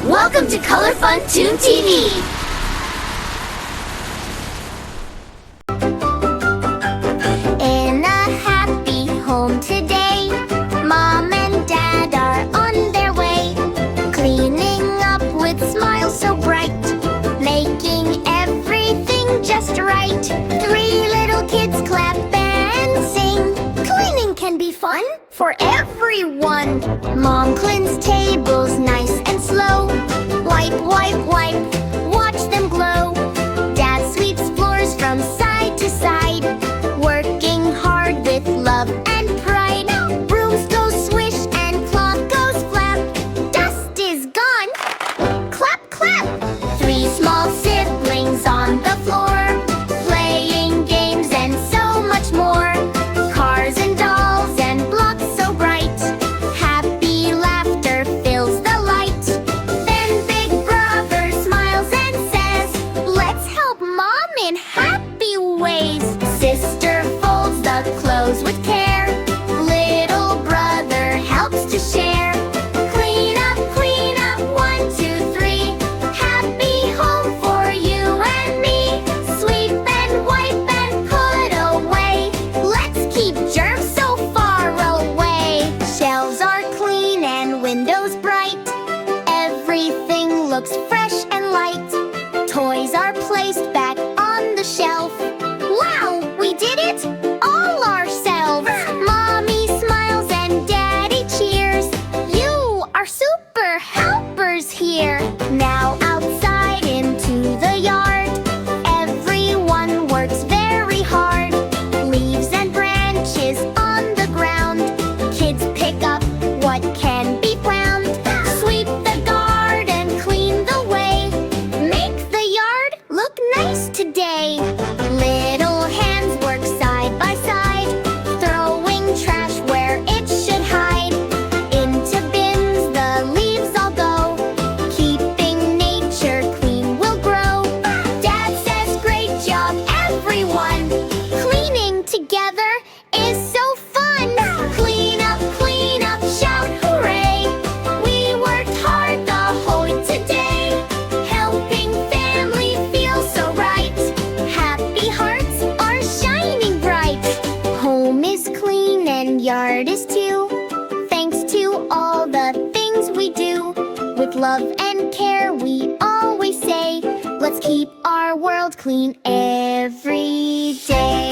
Welcome to ColorFun Toon TV. In a happy home today, Mom and Dad are on their way, cleaning up with smiles so bright, making everything just right. 3 little kids clap and sing. Cleaning can be fun for everyone. Mom cleans tables nice and slow. Wipe, wipe, wipe, watch them glow. Dad sweeps floors from side to side, working hard with love and pride. Brooms go swish and cloth goes flap. Dust is gone. Clap, clap. 3 small siblings on the floor, playing games and so much more. Cars and dolls and blocks so bright. Happy laughter fills the light. Then Big Brother smiles and says, let's help Mom in happy ways. Sister folds the clothes with care. Little brother helps to share. Clean up, 1, 2, 3. Happy home for you and me. Sweep and wipe and put away. Let's keep germs so far away. Shelves are clean and windows bright. Everything looks fresh and light. Toys are placed back on the shelf. Wow, we did it all ourselves. Mommy smiles and Daddy cheers. You are super helpers here. Now outside into the yard, everyone works very hard. Leaves and branches on the ground. Kids pick up what can be found. Sweep the garden, clean the way. Make the yard look nice today. Little hands work side by side, throwing trash where it should hide. Into bins the leaves all go, keeping nature clean will grow. Dad says great job everyone. Cleaning together is so fun. Clean up, shout hooray. We worked hard the whole today, helping family feel so right. Happy hearts are shining bright. Home is clean and yard is too, thanks to all the things we do. With love and care we always say, let's keep our world clean every day.